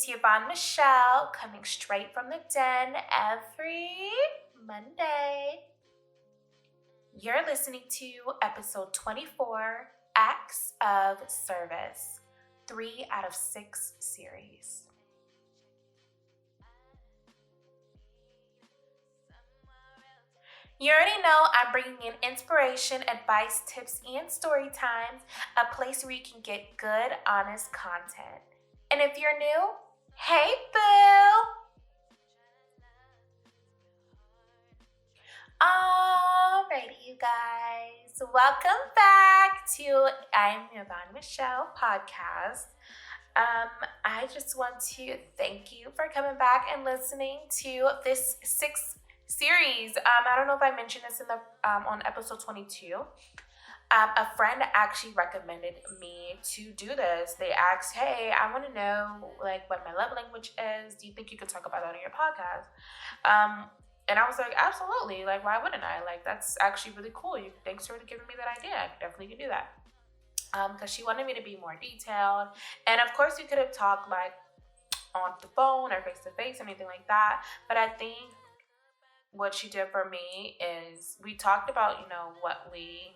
It's Yvonne Michel coming straight from the den every Monday. You're listening to episode 24, Acts of Service, 3 out of 6 series. You already know I'm bringing in inspiration, advice, tips, and story times, a place where you can get good, honest content. And if you're new, hey boo! Alrighty, you guys, welcome back to Iamyvonnemichel podcast. I just want to thank you for coming back and listening to this 6 series. I don't know if I mentioned this in the on episode 22. A friend actually recommended me to do this. They asked, hey, I want to know like what my love language is. Do you think you could talk about that on your podcast? And I was like, absolutely. Like, why wouldn't I? Like, that's actually really cool. Thanks for giving me that idea. I definitely could do that. Because she wanted me to be more detailed. And of course, we could have talked like on the phone or face to face, anything like that. But I think what she did for me is we talked about, what we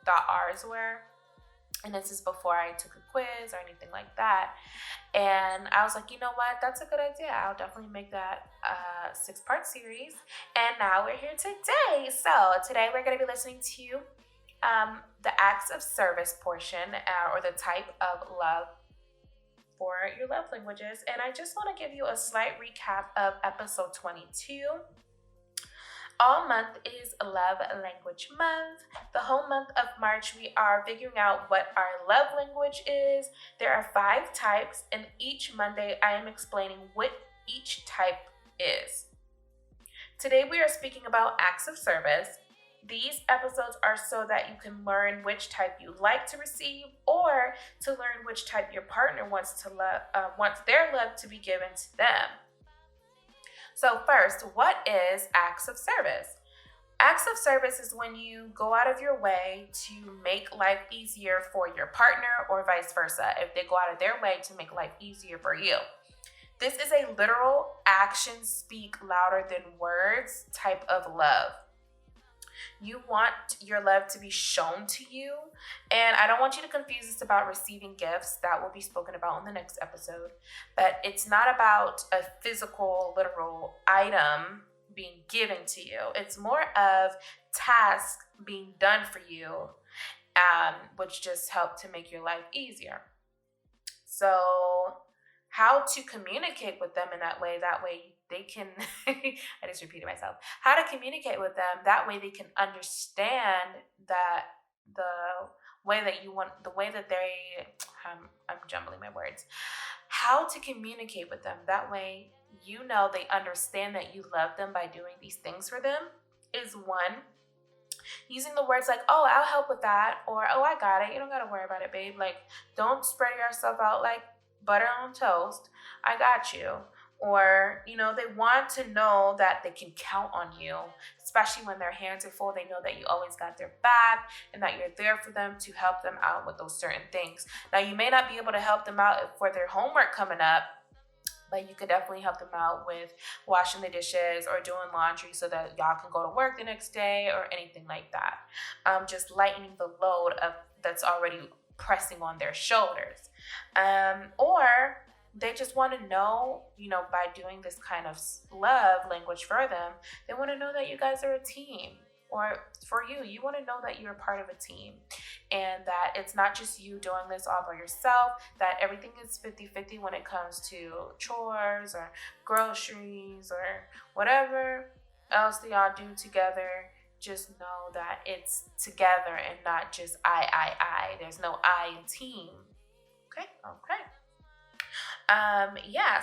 thought ours were. And this is before I took a quiz or anything like that. And I was like, you know what? That's a good idea. I'll definitely make that a 6-part series. And now we're here today. So today we're going to be listening to the acts of service portion or the type of love for your love languages. And I just want to give you a slight recap of episode 22. All month is Love Language Month. The whole month of March, we are figuring out what our love language is. There are 5 types, and each Monday I am explaining what each type is. Today we are speaking about acts of service. These episodes are so that you can learn which type you like to receive, or to learn which type your partner wants their love to be given to them. So first, what is acts of service? Acts of service is when you go out of your way to make life easier for your partner or vice versa, if they go out of their way to make life easier for you. This is a literal actions speak louder than words type of love. You want your love to be shown to you, and I don't want you to confuse this about receiving gifts. That will be spoken about in the next episode, but it's not about a physical, literal item being given to you. It's more of tasks being done for you, which just help to make your life easier. So how to communicate with them in that way they can, I just repeated myself, how to communicate with them, that way they can understand that the way that they, I'm jumbling my words, how to communicate with them, that way they understand that you love them by doing these things for them, is 1. Using the words like, oh, I'll help with that, or oh, I got it, you don't gotta worry about it, babe. Like, don't spread yourself out like butter on toast. I got you. Or, they want to know that they can count on you, especially when their hands are full. They know that you always got their back and that you're there for them to help them out with those certain things. Now, you may not be able to help them out for their homework coming up, but you could definitely help them out with washing the dishes or doing laundry so that y'all can go to work the next day or anything like that. Just lightening the load that's already pressing on their shoulders. Or they just want to know, by doing this kind of love language for them, they want to know that you guys are a team. Or for you want to know that you're part of a team and that it's not just you doing this all by yourself, that everything is 50-50 when it comes to chores or groceries or whatever else that y'all do together. Just know that it's together and not just I. There's no I in team. Okay.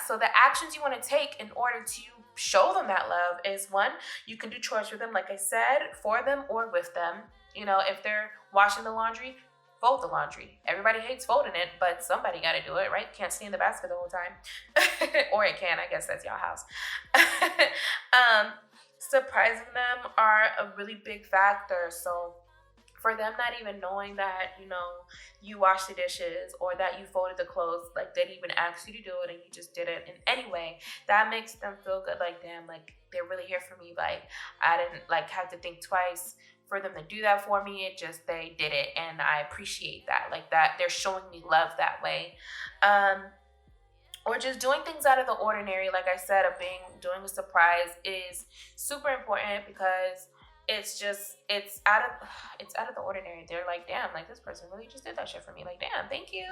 So the actions you want to take in order to show them that love is 1, you can do chores for them, like I said, for them or with them. If they're washing the laundry, fold the laundry. Everybody hates folding it, but somebody got to do it, right? Can't stay in the basket the whole time. Or it can, I guess that's y'all house. Surprising them are a really big factor. So For them not even knowing that, you washed the dishes or that you folded the clothes, like they didn't even ask you to do it and you just did it in any way, that makes them feel good. Like, damn, like they're really here for me. Like, I didn't like have to think twice for them to do that for me. It just, they did it, and I appreciate that. Like, that they're showing me love that way. Or just doing things out of the ordinary, like I said, doing a surprise is super important, because it's out of the ordinary. They're like, damn, like this person really just did that shit for me. Like, damn, thank you.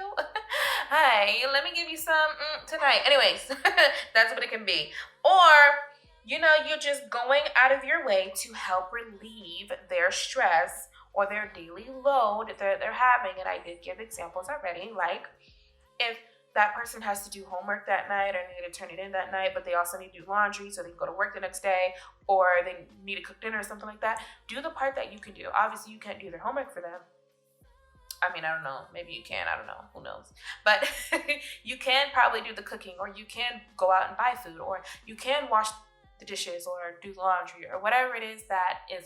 Hi, let me give you some tonight. Anyways, that's what it can be. Or you're just going out of your way to help relieve their stress or their daily load that they're having. And I did give examples already, like if that person has to do homework that night or need to turn it in that night, but they also need to do laundry so they can go to work the next day, or they need to cook dinner or something like that. Do the part that you can do. Obviously, you can't do their homework for them. I mean, I don't know. Maybe you can. I don't know. Who knows? But you can probably do the cooking, or you can go out and buy food, or you can wash the dishes or do laundry or whatever it is that is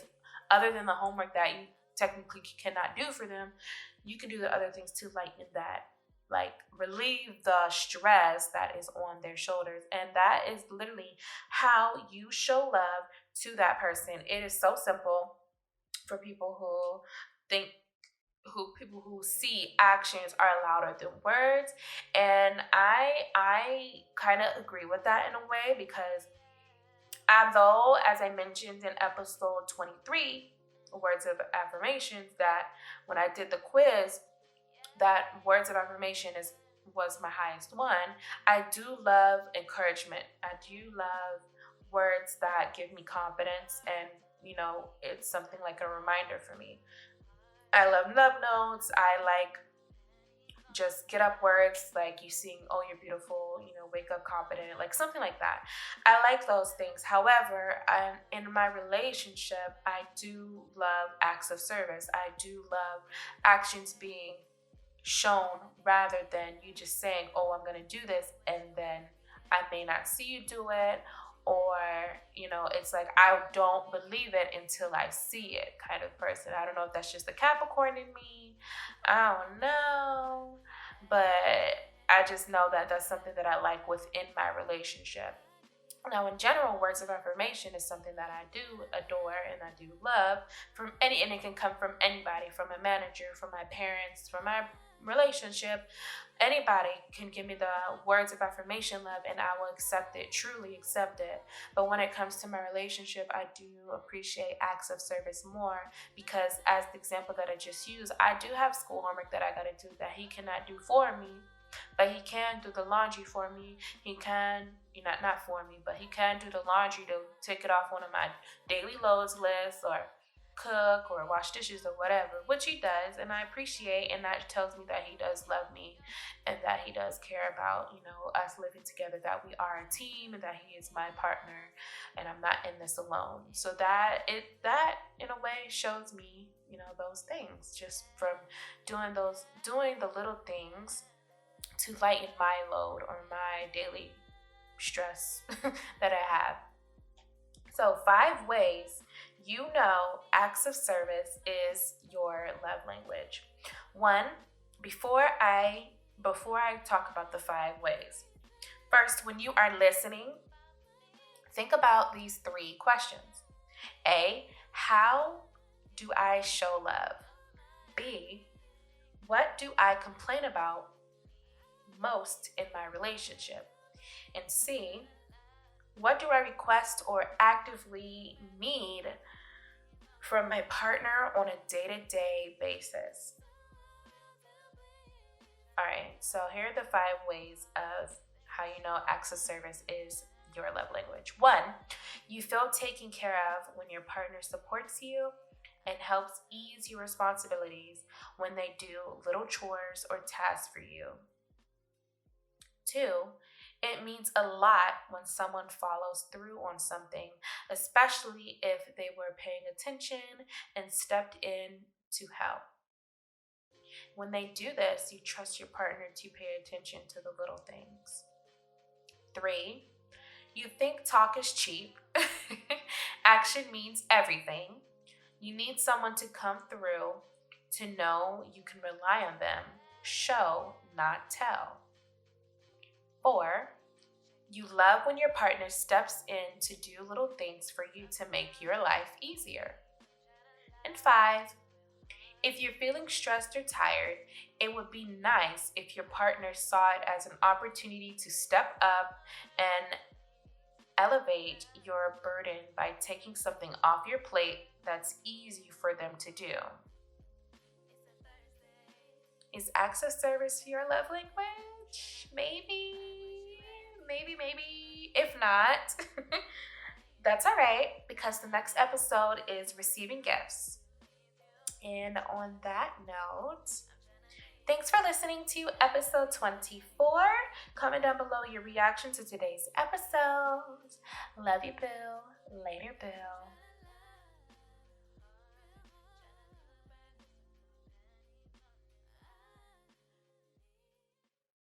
other than the homework that you technically cannot do for them. You can do the other things to lighten that, like relieve the stress that is on their shoulders. And that is literally how you show love to that person. It is so simple for people who see actions are louder than words. And I kind of agree with that in a way, because although, as I mentioned in episode 23, words of affirmations, that when I did the quiz, that words of affirmation was my highest one. I do love encouragement. I do love words that give me confidence, and it's something like a reminder for me. I love love notes. I like just get up words, like you sing, oh, you're beautiful, wake up confident, like something like that. I like those things. However, in my relationship, I do love acts of service. I do love actions being shown, rather than you just saying, oh, I'm going to do this, and then I may not see you do it, or it's like I don't believe it until I see it kind of person. I don't know if that's just the Capricorn in me, I don't know, but I just know that that's something that I like within my relationship. Now, in general, words of affirmation is something that I do adore and I do love and it can come from anybody, from a manager, from my parents, from my relationship. Anybody can give me the words of affirmation love, and I will accept it, truly accept it. But when it comes to my relationship, I do appreciate acts of service more, because as the example that I just used, I do have school homework that I gotta do that he cannot do for me, but he can do the laundry for me. He can, not for me, but he can do the laundry to take it off one of my daily loads lists, or cook or wash dishes or whatever, which he does, and I appreciate, and that tells me that he does love me and that he does care about us living together, that we are a team, and that he is my partner and I'm not in this alone. So that in a way shows me those things, just from doing the little things to lighten my load or my daily stress that I have. So 5 ways acts of service is your love language. 1, before I talk about the 5 ways, first, when you are listening, think about these 3 questions. A, how do I show love? B, what do I complain about most in my relationship? And C, what do I request or actively need from my partner on a day-to-day basis? All right, so here are the 5 ways of how acts of service is your love language. 1, you feel taken care of when your partner supports you and helps ease your responsibilities when they do little chores or tasks for you. 2, it means a lot when someone follows through on something, especially if they were paying attention and stepped in to help. When they do this, you trust your partner to pay attention to the little things. 3, you think talk is cheap. Action means everything. You need someone to come through to know you can rely on them. Show, not tell. 4, you love when your partner steps in to do little things for you to make your life easier. And 5, if you're feeling stressed or tired, it would be nice if your partner saw it as an opportunity to step up and elevate your burden by taking something off your plate that's easy for them to do. Is acts of service your love language? Maybe. If not, that's all right, because the next episode is receiving gifts. And on that note, thanks for listening to episode 24. Comment down below your reaction to today's episode. Love you, boo. Later, boo.